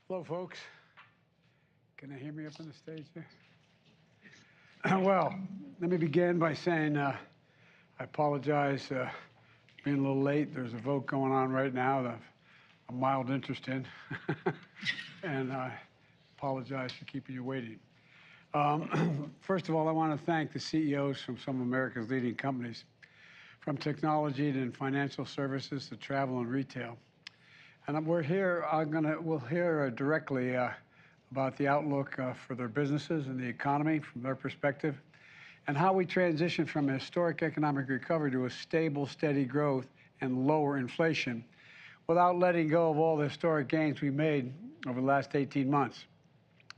Hello, folks. Can they hear me up on the stage there? Well, let me begin by saying I apologize being a little late. There's a vote going on right now that I've a mild interest in, and I apologize for keeping you waiting. First of all, I want to thank the CEOs from some of America's leading companies, from technology to financial services to travel and retail. And we'll hear directly about the outlook for their businesses and the economy from their perspective, and how we transition from a historic economic recovery to a stable, steady growth and lower inflation without letting go of all the historic gains we made over the last 18 months.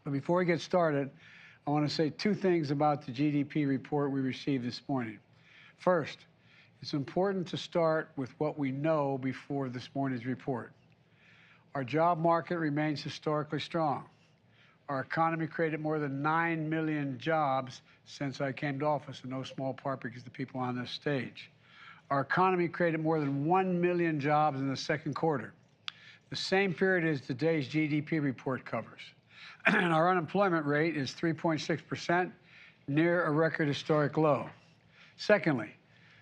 But before we get started, I want to say two things about the GDP report we received this morning. First, it's important to start with what we know before this morning's report. Our job market remains historically strong. Our economy created more than 9 million jobs since I came to office, in no small part because of the people on this stage. Our economy created more than 1 million jobs in the second quarter, the same period as today's GDP report covers. And our unemployment rate is 3.6%, near a record historic low. Secondly,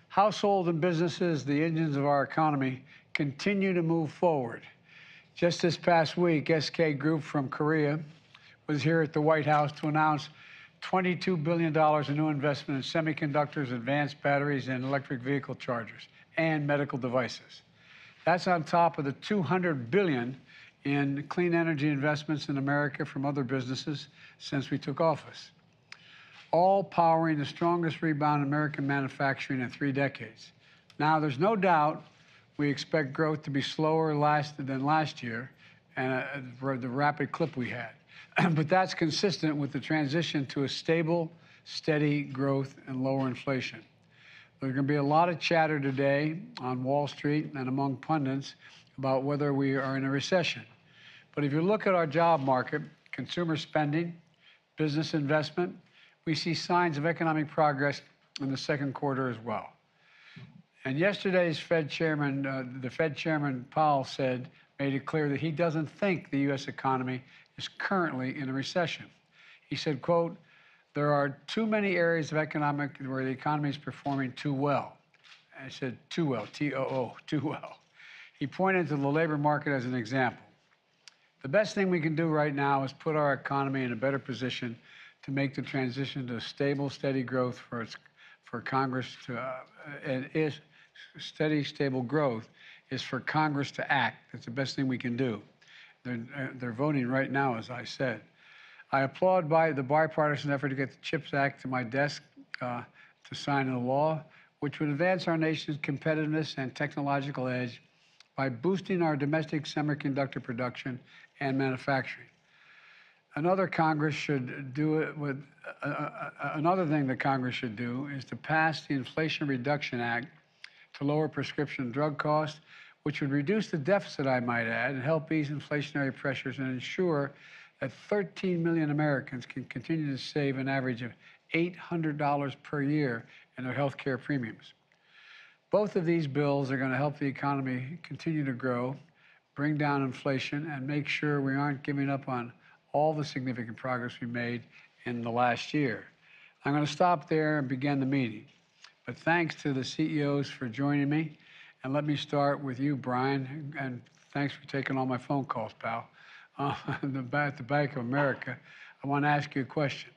households and businesses, the engines of our economy, continue to move forward. Just this past week, SK Group from Korea was here at the White House to announce $22 billion in new investment in semiconductors, advanced batteries, and electric vehicle chargers, and medical devices. That's on top of the $200 billion in clean energy investments in America from other businesses since we took office, all powering the strongest rebound in American manufacturing in 3 decades. Now, there's no doubt we expect growth to be slower than last year and the rapid clip we had. But that's consistent with the transition to a stable, steady growth and lower inflation. There's going to be a lot of chatter today on Wall Street and among pundits about whether we are in a recession. But if you look at our job market, consumer spending, business investment, we see signs of economic progress in the second quarter as well. And yesterday's Fed Chairman, the Fed Chairman Powell made it clear that he doesn't think the U.S. economy is currently in a recession. He said, quote, "There are too many areas of economic where the economy is performing too well." I said too well, T-O-O, too well. He pointed to the labor market as an example. The best thing we can do right now is put our economy in a better position to make the transition to stable, steady growth for Congress to, steady, stable growth is for Congress to act. That's the best thing we can do. They're voting right now, as I said. I applaud the bipartisan effort to get the CHIPS Act to my desk to sign into law, which would advance our nation's competitiveness and technological edge by boosting our domestic semiconductor production and manufacturing. Another thing that Congress should do is to pass the Inflation Reduction Act to lower prescription drug costs, which would reduce the deficit, I might add, and help ease inflationary pressures and ensure that 13 million Americans can continue to save an average of $800 per year in their health care premiums. Both of these bills are going to help the economy continue to grow, bring down inflation, and make sure we aren't giving up on all the significant progress we made in the last year. I'm going to stop there and begin the meeting. But thanks to the CEOs for joining me. And let me start with you, Brian, and thanks for taking all my phone calls, pal. At the Bank of America, I want to ask you a question.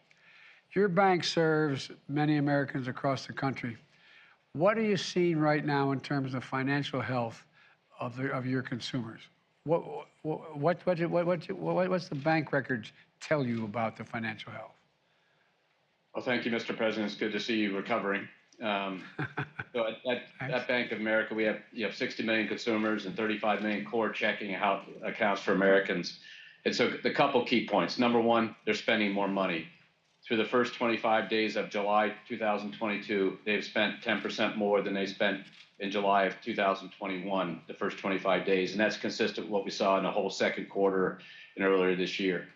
Your bank serves many Americans across the country. What are you seeing right now in terms of financial health of your consumers? What's the bank records tell you about the financial health? Well, thank you, Mr. President. It's good to see you recovering. So at Bank of America, we have 60 million consumers and 35 million core checking accounts for Americans. And so the couple key points. Number one, they're spending more money. Through the first 25 days of July 2022, they've spent 10% more than they spent in July of 2021, the first 25 days. And that's consistent with what we saw in the whole second quarter and earlier this year.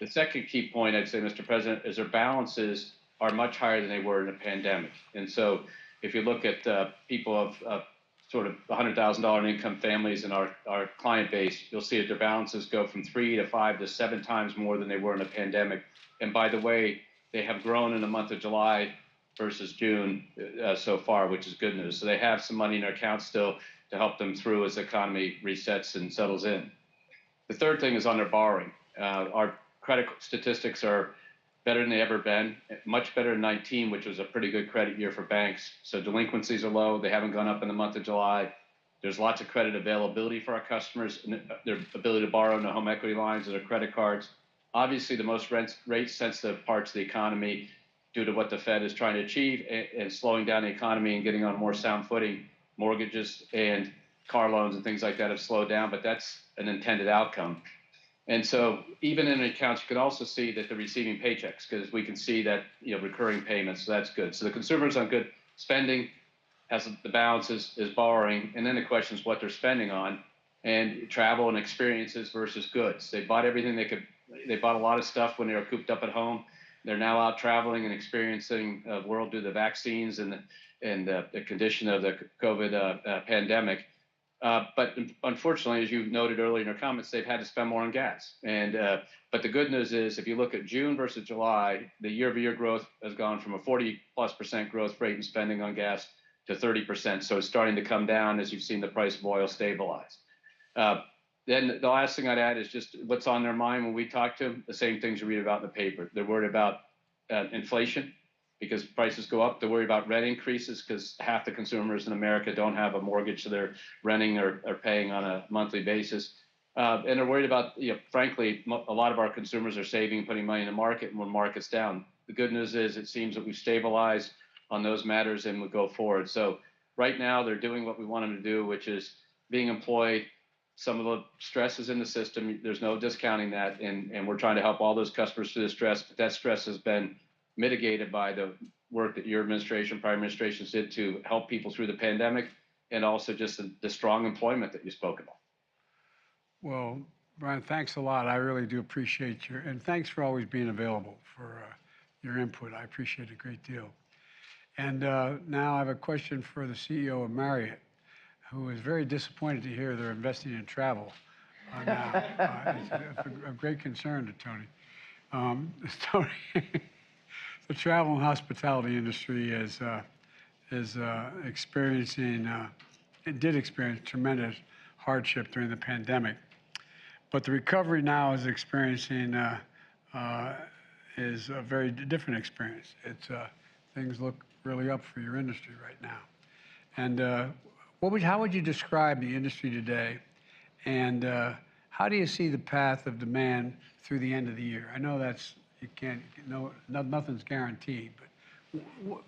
The second key point, I'd say, Mr. President, is their balances are much higher than they were in the pandemic. And so if you look at people of sort of $100,000 income families in our client base, you'll see that their balances go from 3 to 5 to 7 times more than they were in the pandemic. And by the way, they have grown in the month of July versus June so far, which is good news. So they have some money in their accounts still to help them through as the economy resets and settles in. The third thing is on their borrowing. Our credit statistics are better than they ever been, much better than 19, which was a pretty good credit year for banks. So delinquencies are low. They haven't gone up in the month of July. There's lots of credit availability for our customers, and their ability to borrow on the home equity lines or their credit cards. Obviously, the most rate-sensitive parts of the economy, due to what the Fed is trying to achieve and slowing down the economy and getting on more sound footing, mortgages and car loans and things like that have slowed down, but that's an intended outcome. And so even in accounts, you can also see that they're receiving paychecks because we can see that, recurring payments, so that's good. So the consumer's on good spending, as the balance is borrowing, and then the question is what they're spending on, and travel and experiences versus goods. They bought everything they could. They bought a lot of stuff when they were cooped up at home. They're now out traveling and experiencing the world due to the vaccines and the condition of the COVID pandemic. But unfortunately, as you noted earlier in your comments, they've had to spend more on gas. But the good news is, if you look at June versus July, the year-over-year growth has gone from a 40+% growth rate in spending on gas to 30%. So it's starting to come down as you've seen the price of oil stabilize. Then the last thing I'd add is just what's on their mind when we talk to them, the same things you read about in the paper. They're worried about inflation because prices go up. They're worried about rent increases because half the consumers in America don't have a mortgage, so they're renting or paying on a monthly basis. And they're worried about, frankly, a lot of our consumers are saving, putting money in the market, and when market's down. The good news is it seems that we've stabilized on those matters and we go forward. So right now they're doing what we want them to do, which is being employed. Some of the stress is in the system. There's no discounting that, and we're trying to help all those customers through the stress. But that stress has been mitigated by the work that your administration, prior administrations did to help people through the pandemic, and also just the strong employment that you spoke about. Well, Brian, thanks a lot. I really do appreciate and thanks for always being available for your input. I appreciate it a great deal. And now I have a question for the CEO of Marriott, who is very disappointed to hear they're investing in travel now. It's a great concern to Tony. Tony, the travel and hospitality industry is experiencing, it did experience tremendous hardship during the pandemic. But the recovery now is experiencing is a very different experience. Things look really up for your industry right now. And how would you describe the industry today? And how do you see the path of demand through the end of the year? I know nothing's guaranteed, but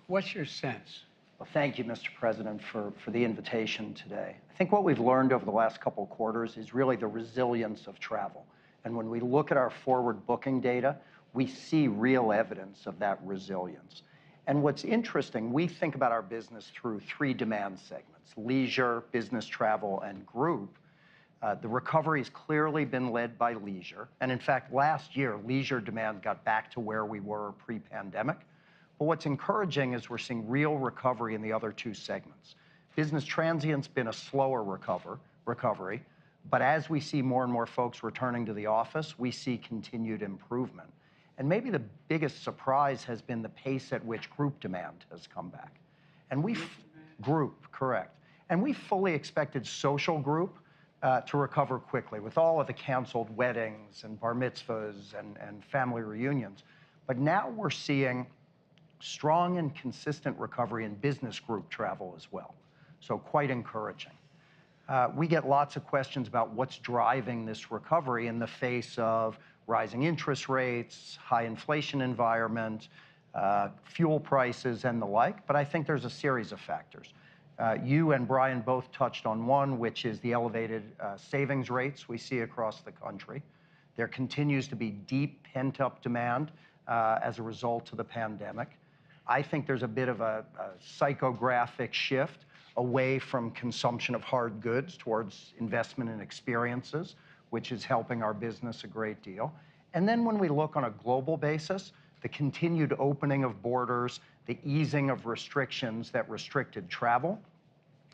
what's your sense? Well, thank you, Mr. President, for the invitation today. I think what we've learned over the last couple of quarters is really the resilience of travel. And when we look at our forward booking data, we see real evidence of that resilience. And what's interesting, we think about our business through 3 demand segments: leisure, business travel, and group. The recovery has clearly been led by leisure. And in fact, last year, leisure demand got back to where we were pre-pandemic. But what's encouraging is we're seeing real recovery in the other 2 segments. Business transient's been a slower recovery, but as we see more and more folks returning to the office, we see continued improvement. And maybe the biggest surprise has been the pace at which group demand has come back. And group, correct. And we fully expected social group to recover quickly with all of the canceled weddings and bar mitzvahs and family reunions. But now we're seeing strong and consistent recovery in business group travel as well. So quite encouraging. We get lots of questions about what's driving this recovery in the face of rising interest rates, high inflation environment, fuel prices, and the like. But I think there's a series of factors. You and Brian both touched on one, which is the elevated savings rates we see across the country. There continues to be deep pent-up demand as a result of the pandemic. I think there's a bit of a psychographic shift away from consumption of hard goods towards investment in experiences, which is helping our business a great deal. And then when we look on a global basis, the continued opening of borders, the easing of restrictions that restricted travel,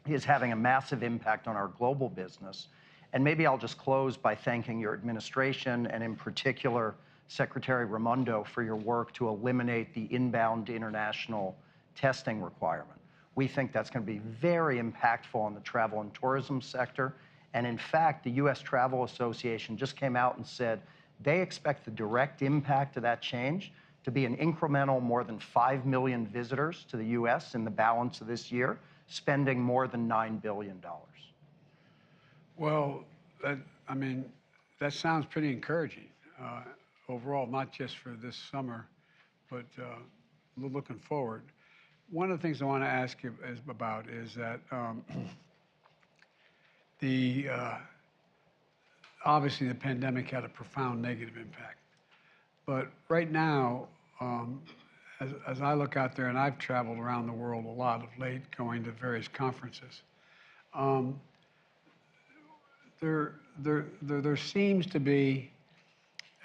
is having a massive impact on our global business. And maybe I'll just close by thanking your administration and in particular, Secretary Raimondo for your work to eliminate the inbound international testing requirement. We think that's going to be very impactful on the travel and tourism sector. And in fact, the U.S. Travel Association just came out and said they expect the direct impact of that change to be an incremental more than 5 million visitors to the U.S. in the balance of this year, spending more than $9 billion. Well, that sounds pretty encouraging overall, not just for this summer, but looking forward. One of the things I want to ask you about is that obviously the pandemic had a profound negative impact. But right now, as I look out there, and I've traveled around the world a lot of late, going to various conferences, there seems to be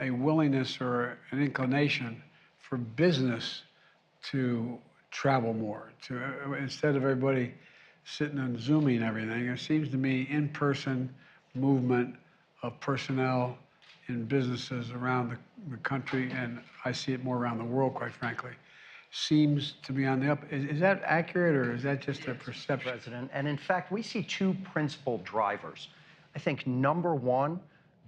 a willingness or an inclination for business to travel more. Instead of everybody sitting and Zooming everything, it seems to me in-person movement of personnel in businesses around the country, and I see it more around the world, quite frankly, seems to be on the up. Is that accurate, or is that just a perception? President, and in fact, we see two principal drivers. I think number one,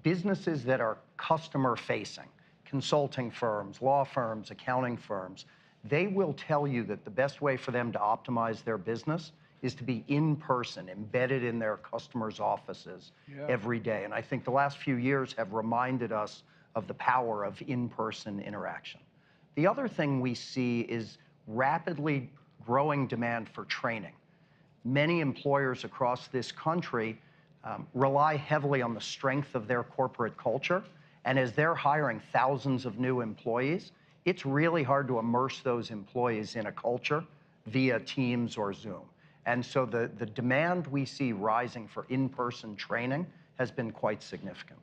businesses that are customer-facing, consulting firms, law firms, accounting firms, they will tell you that the best way for them to optimize their business is to be in person, embedded in their customers' offices every day. And I think the last few years have reminded us of the power of in-person interaction. The other thing we see is rapidly growing demand for training. Many employers across this country rely heavily on the strength of their corporate culture. And as they're hiring thousands of new employees, it's really hard to immerse those employees in a culture via Teams or Zoom. And so the demand we see rising for in-person training has been quite significant.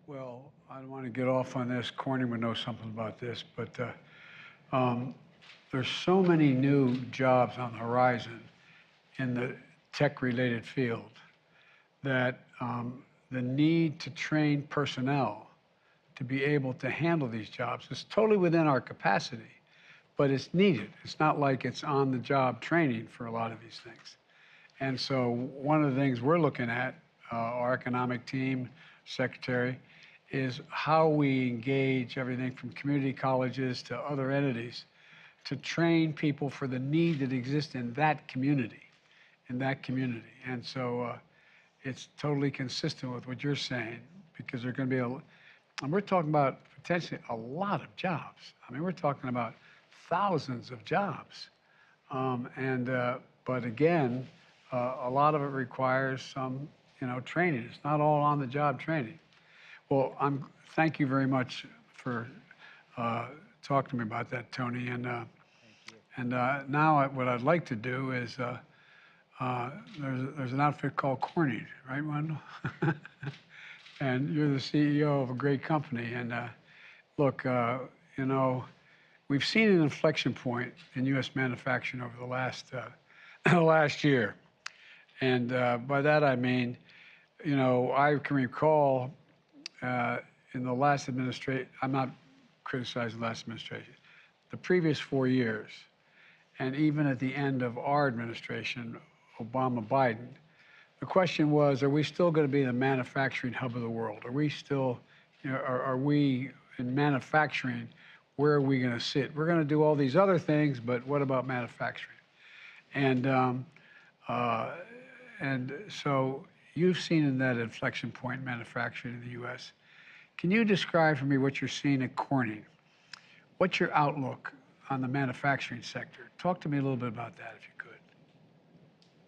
Well, I don't want to get off on this. Corning would know something about this, but there's so many new jobs on the horizon in the tech-related field that the need to train personnel to be able to handle these jobs is totally within our capacity, but it's needed. It's not like it's on-the-job training for a lot of these things. And so one of the things we're looking at, our economic team, secretary, is how we engage everything from community colleges to other entities to train people for the need that exists in that community, And so it's totally consistent with what you're saying, because there's going to be and we're talking about potentially a lot of jobs. I mean, we're talking about thousands of jobs. But again, a lot of it requires some, training. It's not all on-the-job training. Well, thank you very much for talking to me about that, Tony. And now what I'd like to do is there's an outfit called Corning, right, Wendell? And you're the CEO of a great company. And look, we've seen an inflection point in U.S. manufacturing over the last year. And by that I mean, I can recall in the last administration, I'm not criticizing the last administration, the previous 4 years, and even at the end of our administration, Obama-Biden, the question was, are we still going to be the manufacturing hub of the world? Are we still, are we in manufacturing, where are we going to sit? We're going to do all these other things, but what about manufacturing? And so you've seen in that inflection point manufacturing in the U.S. Can you describe for me what you're seeing at Corning? What's your outlook on the manufacturing sector? Talk to me a little bit about that, if you could.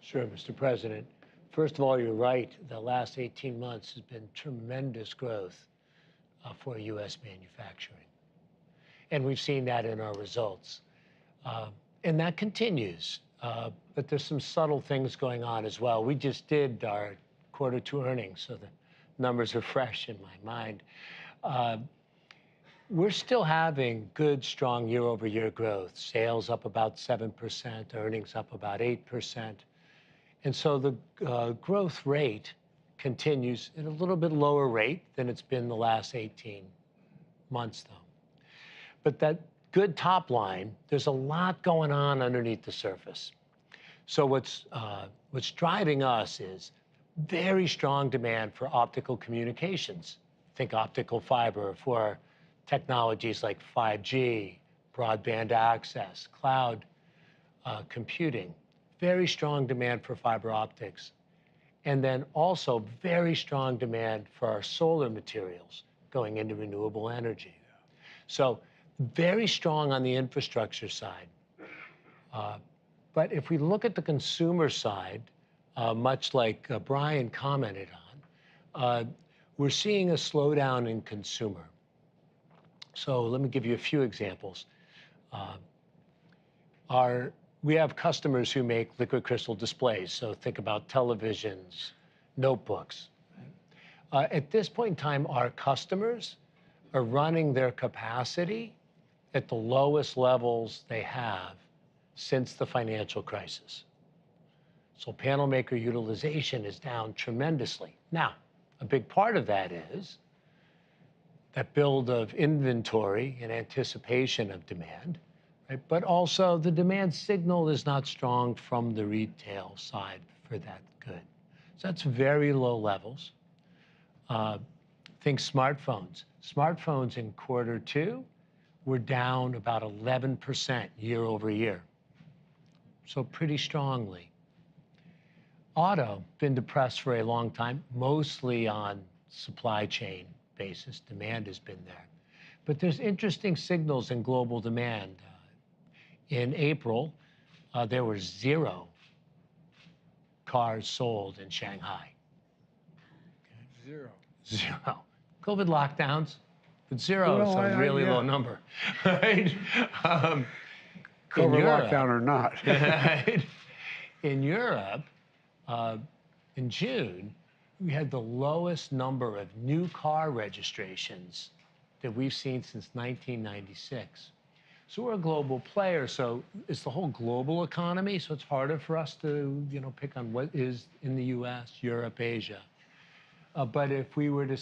Sure, Mr. President. First of all, you're right. The last 18 months has been tremendous growth for U.S. manufacturing. And we've seen that in our results. And that continues. But there's some subtle things going on as well. We just did our Q2 earnings, so the numbers are fresh in my mind. We're still having good, strong year-over-year growth. Sales up about 7%, earnings up about 8%. And so the growth rate continues at a little bit lower rate than it's been the last 18 months, though. But that good top line, there's a lot going on underneath the surface. So what's driving us is very strong demand for optical communications. Think optical fiber for technologies like 5G, broadband access, cloud computing. Very strong demand for fiber optics. And then also very strong demand for our solar materials going into renewable energy. So very strong on the infrastructure side. But if we look at the consumer side, much like Brian commented on, we're seeing a slowdown in consumer. So let me give you a few examples. We have customers who make liquid crystal displays, so think about televisions, notebooks. At this point in time, our customers are running their capacity at the lowest levels they have since the financial crisis. So panel maker utilization is down tremendously. Now, a big part of that is that build of inventory in anticipation of demand, right? But also the demand signal is not strong from the retail side for that good. So that's very low levels. Think smartphones. Smartphones in Q2 were down about 11% year over year. So pretty strongly. Auto, been depressed for a long time, mostly on supply chain basis. Demand has been there. But there's interesting signals in global demand. In April, there were 0 cars sold in Shanghai. Zero. 0. COVID lockdowns, but 0 is Well, a really low number, right? COVID Europe, lockdown or not. right? In Europe, in June, we had the lowest number of new car registrations that we've seen since 1996. So we're a global player, so it's the whole global economy, so it's harder for us to, pick on what is in the US, Europe, Asia. But if we were to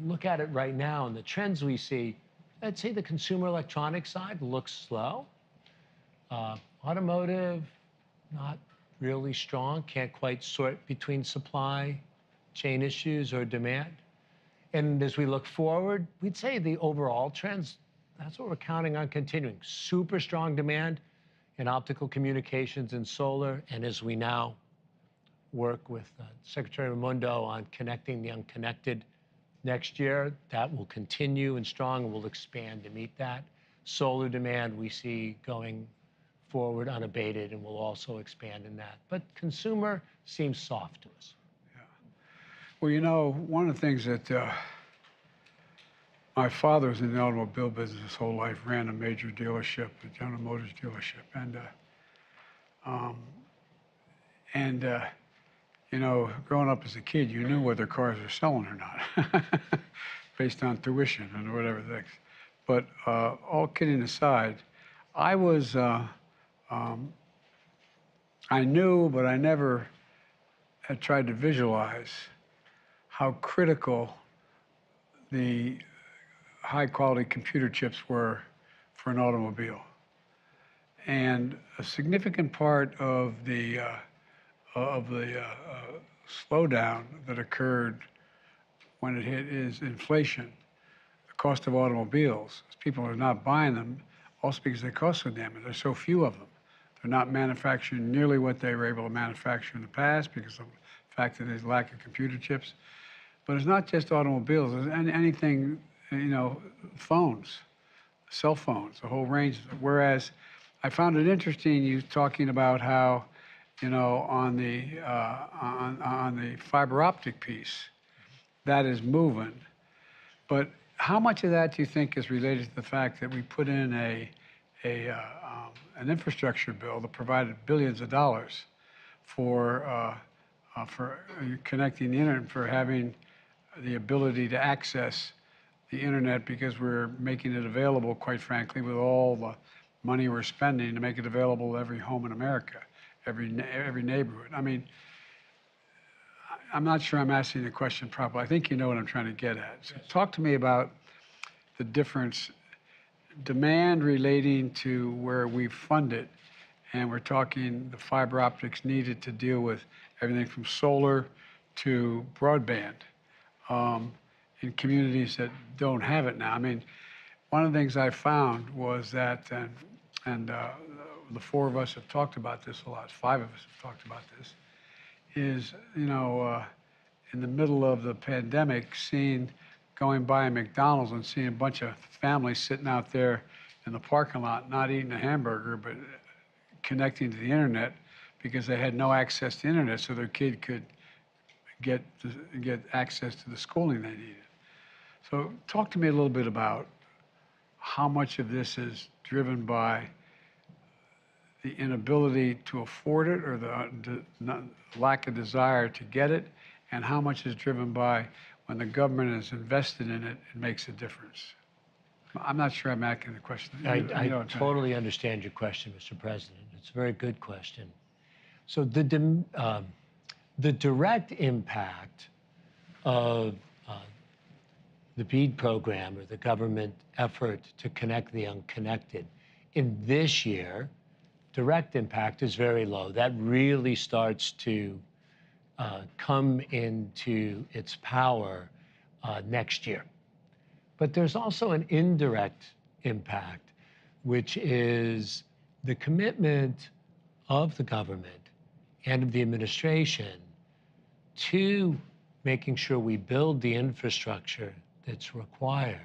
look at it right now and the trends we see, I'd say the consumer electronics side looks slow. Automotive, not really strong, can't quite sort between supply chain issues or demand. And as we look forward, we'd say the overall trends, that's what we're counting on continuing. Super strong demand in optical communications and solar. And as we now work with Secretary Raimondo on connecting the unconnected next year, that will continue and strong and will expand to meet that. Solar demand we see going forward unabated and will also expand in that. But consumer seems soft to us. Yeah. Well, one of the things that my father was in the automobile business his whole life, ran a major dealership, a General Motors dealership. Growing up as a kid, you knew whether cars were selling or not based on tuition and whatever things. But all kidding aside, I knew, but I never had tried to visualize how critical the high-quality computer chips were for an automobile. And a significant part of the slowdown that occurred when it hit is inflation, the cost of automobiles. People are not buying them, also because they cost so damn much. There's so few of them. They're not manufacturing nearly what they were able to manufacture in the past because of the fact that there's lack of computer chips. But it's not just automobiles. There's anything, phones, cell phones, a whole range. Whereas I found it interesting you talking about how, on the fiber optic piece, that is moving. But how much of that do you think is related to the fact that we put in an infrastructure bill that provided billions of dollars for connecting the internet, for having the ability to access the internet, because we're making it available, quite frankly, with all the money we're spending to make it available to every home in America, every neighborhood. I mean, I'm not sure I'm asking the question properly. I think you know what I'm trying to get at. So talk to me about the difference, demand relating to where we fund it, and we're talking the fiber optics needed to deal with everything from solar to broadband in communities that don't have it now. I mean, one of the things I found was that, and the four of us have talked about this a lot, five of us have talked about this, is, in the middle of the pandemic, going by a McDonald's and seeing a bunch of families sitting out there in the parking lot, not eating a hamburger, but connecting to the internet because they had no access to internet, so their kid could get access to the schooling they needed. So talk to me a little bit about how much of this is driven by the inability to afford it or the lack of desire to get it, and how much is driven by when the government is invested in it, it makes a difference. I'm not sure I'm asking the question. I totally understand your question, Mr. President. It's a very good question. So the direct impact of the BEAD program, or the government effort to connect the unconnected, in this year, direct impact is very low. That really starts to come into its power next year. But there's also an indirect impact, which is the commitment of the government and of the administration to making sure we build the infrastructure that's required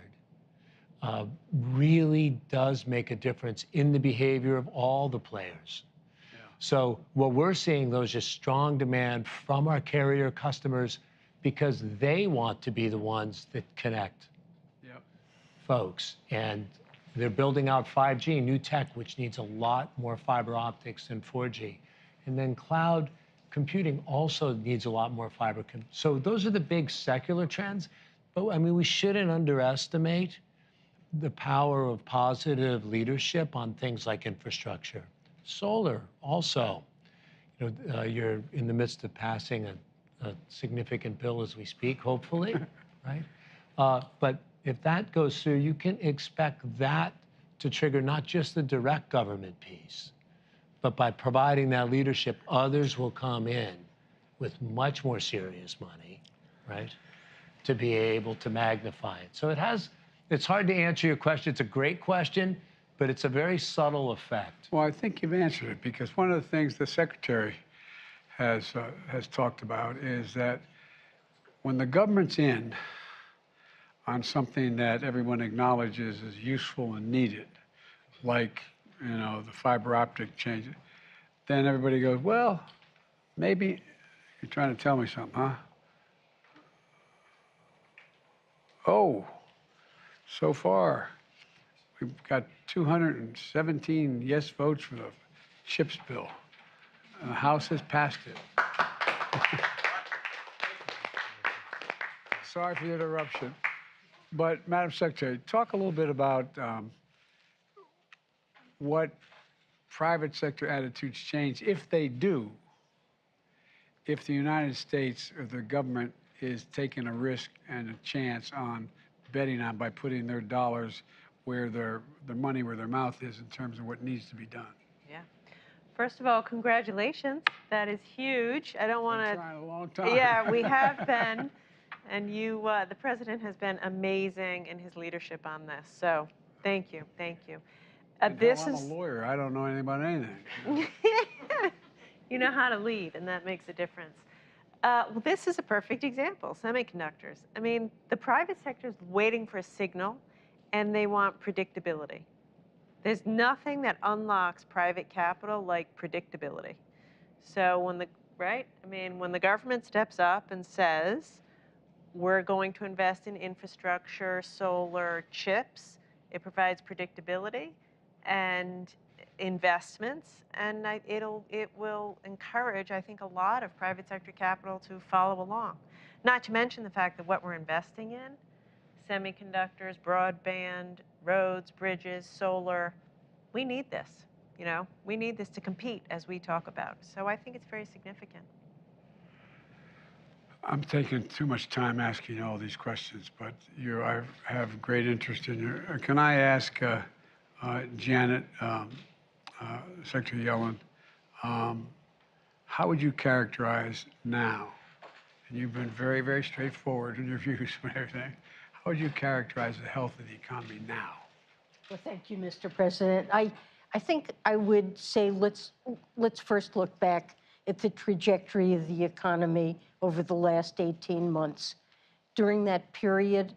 really does make a difference in the behavior of all the players. Yeah. So what we're seeing, though, is just strong demand from our carrier customers because they want to be the ones that connect folks. And they're building out 5G, new tech, which needs a lot more fiber optics than 4G. And then cloud computing also needs a lot more fiber. So those are the big secular trends. But I mean, we shouldn't underestimate the power of positive leadership on things like infrastructure. Solar also. You're in the midst of passing a significant bill as we speak, hopefully, right? But if that goes through, you can expect that to trigger not just the direct government piece, but by providing that leadership, others will come in with much more serious money, right, to be able to magnify it. So it's hard to answer your question. It's a great question, but it's a very subtle effect. Well, I think you've answered it, because one of the things the Secretary has talked about is that when the government's in on something that everyone acknowledges is useful and needed, like, the fiber optic change, then everybody goes, well, maybe you're trying to tell me something, huh? Oh, so far, we've got 217 yes votes for the CHIPS bill, and the House has passed it. Sorry for the interruption. But, Madam Secretary, talk a little bit about what private sector attitudes change, if they do, if the United States or the government is taking a risk and a chance on betting on by putting their dollars where their money where their mouth is in terms of what needs to be done. Yeah. First of all, congratulations. That is huge. I don't want to. Been trying a long time. Yeah, we have been. And the president has been amazing in his leadership on this. So thank you. Thank you. I'm a lawyer. I don't know anything about anything. You know how to lead, and that makes a difference. Well, this is a perfect example, semiconductors. I mean, the private sector is waiting for a signal, and they want predictability. There's nothing that unlocks private capital like predictability. So when the government steps up and says, we're going to invest in infrastructure, solar, chips, it provides predictability and investments, and it will encourage, I think, a lot of private sector capital to follow along. Not to mention the fact that what we're investing in, semiconductors, broadband, roads, bridges, solar, we need this. We need this to compete, as we talk about. So I think it's very significant. I'm taking too much time asking all these questions, but I have great interest in your. Can I ask Janet, Secretary Yellen, how would you characterize now? And you've been very, very straightforward in your views and everything. How would you characterize the health of the economy now? Well, thank you, Mr. President. I think I would say let's first look back at the trajectory of the economy over the last 18 months. During that period,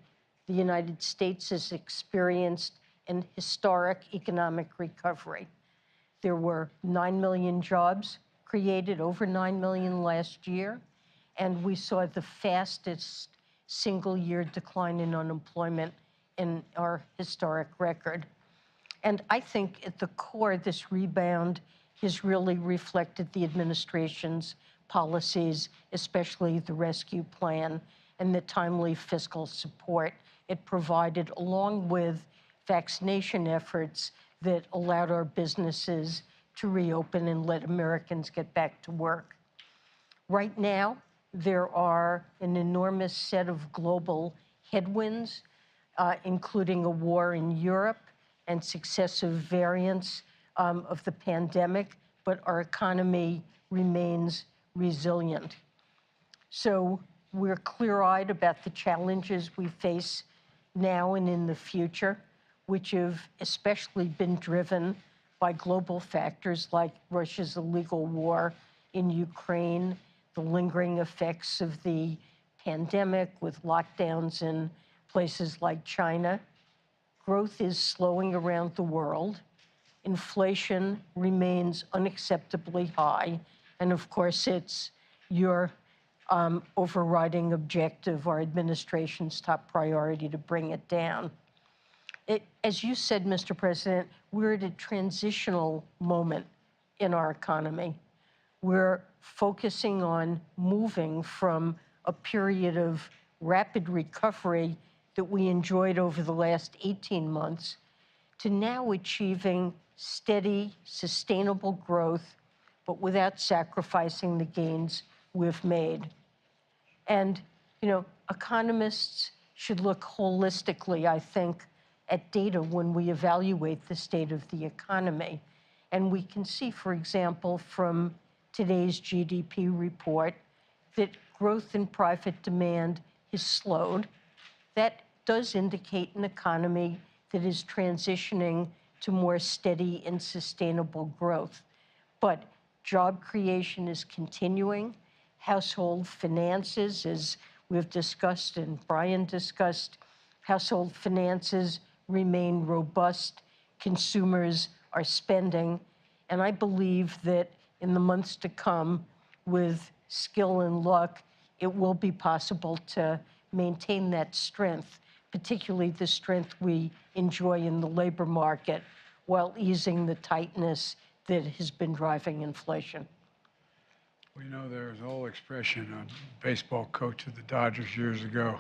the United States has experienced an historic economic recovery. There were 9 million jobs created, over 9 million last year, and we saw the fastest single-year decline in unemployment in our historic record. And I think at the core, this rebound has really reflected the administration's policies, especially the rescue plan and the timely fiscal support it provided, along with vaccination efforts that allowed our businesses to reopen and let Americans get back to work. Right now, there are an enormous set of global headwinds, including a war in Europe and successive variants of the pandemic, but our economy remains resilient. So we're clear-eyed about the challenges we face now and in the future, which have especially been driven by global factors like Russia's illegal war in Ukraine, the lingering effects of the pandemic with lockdowns in places like China. Growth is slowing around the world. Inflation remains unacceptably high. And of course, it's your overriding objective, our administration's top priority, to bring it down. As you said, Mr. President, we're at a transitional moment in our economy. We're focusing on moving from a period of rapid recovery that we enjoyed over the last 18 months to now achieving steady, sustainable growth, but without sacrificing the gains we've made. And, economists should look holistically, I think, at data when we evaluate the state of the economy. And we can see, for example, from today's GDP report, that growth in private demand has slowed. That does indicate an economy that is transitioning to more steady and sustainable growth. But job creation is continuing. Household finances, as we've discussed and Brian discussed, household finances remain robust. Consumers are spending. And I believe that in the months to come, with skill and luck, it will be possible to maintain that strength, particularly the strength we enjoy in the labor market, while easing the tightness that has been driving inflation. There's an old expression, a baseball coach of the Dodgers years ago,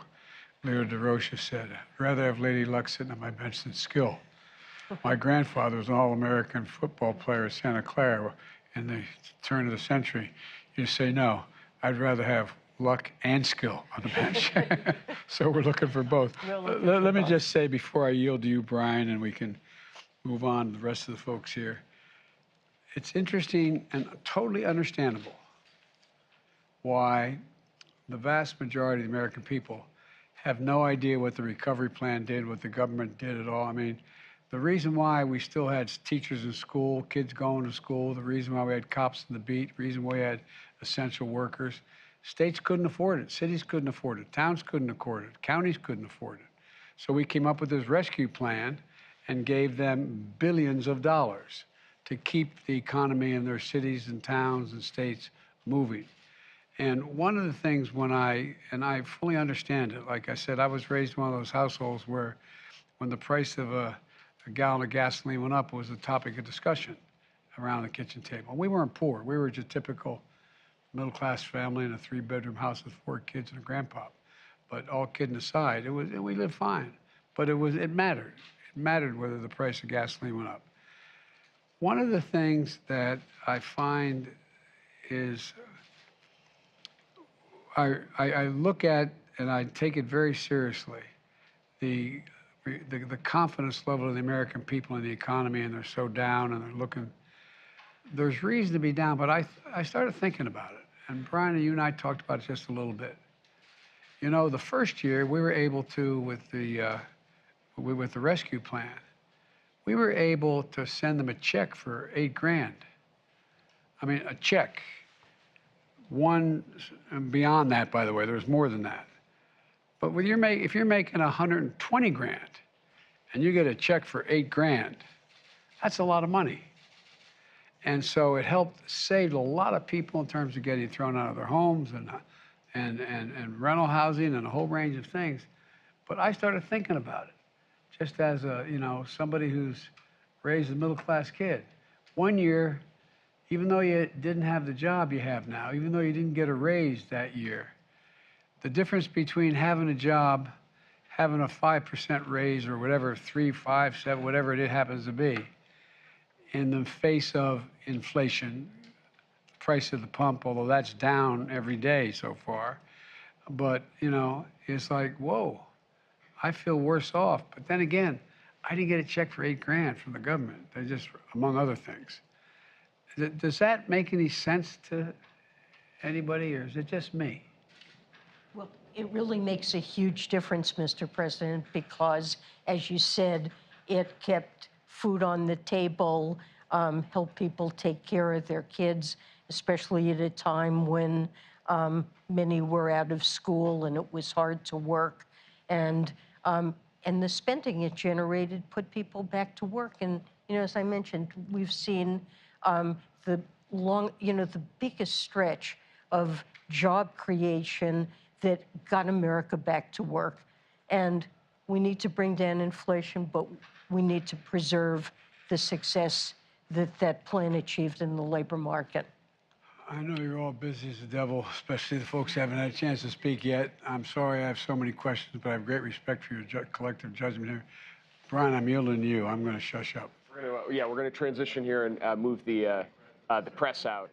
Leo DeRocha, said, I'd rather have Lady Luck sitting on my bench than skill. My grandfather was an All-American football player at Santa Clara in the turn of the century. You say, no, I'd rather have luck and skill on the bench. So we're looking for both. Let me just say before I yield to you, Brian, and we can move on to the rest of the folks here. It's interesting and totally understandable why the vast majority of the American people have no idea what the recovery plan did, what the government did at all. I mean, the reason why we still had teachers in school, kids going to school, the reason why we had cops on the beat, the reason why we had essential workers, states couldn't afford it, cities couldn't afford it, towns couldn't afford it, counties couldn't afford it. So we came up with this rescue plan and gave them billions of dollars to keep the economy in their cities and towns and states moving. And one of the things and I fully understand it, like I said, I was raised in one of those households where when the price of a gallon of gasoline went up, it was a topic of discussion around the kitchen table. We weren't poor. We were just typical middle-class family in a 3-bedroom house with 4 kids and a grandpa. But all kidding aside, we lived fine. But it mattered. It mattered whether the price of gasoline went up. One of the things that I find is I look at and I take it very seriously, the confidence level of the American people in the economy, and they're so down and they're looking. There's reason to be down, but I started thinking about it, and Brian and you and I talked about it just a little bit. You know, the first year we were able to, with the rescue plan, we were able to send them a check for $8,000. I mean, a check. One, and beyond that, by the way, there's more than that. But with if you're making $120,000 and you get a check for $8,000, that's a lot of money. And so it helped save a lot of people in terms of getting thrown out of their homes and rental housing and a whole range of things. But I started thinking about it, just as somebody who's raised a middle-class kid. One year, even though you didn't have the job you have now, even though you didn't get a raise that year, the difference between having a job, having a 5% raise or whatever, 3, 5, 7, whatever it happens to be, in the face of inflation, price of the pump, although that's down every day so far, but it's like, whoa, I feel worse off. But then again, I didn't get a check for $8,000 from the government. They just, among other things. Does that make any sense to anybody, or is it just me? Well, it really makes a huge difference, Mr. President, because, as you said, it kept food on the table, helped people take care of their kids, especially at a time when many were out of school and it was hard to work. And the spending it generated put people back to work. And, as I mentioned, we've seen the biggest stretch of job creation that got America back to work. And we need to bring down inflation, but we need to preserve the success that plan achieved in the labor market. I know you're all busy as the devil, especially the folks who haven't had a chance to speak yet. I'm sorry I have so many questions, but I have great respect for your collective judgment here. Brian, I'm yielding to you. I'm going to shush up. We're going to transition here and move the press out.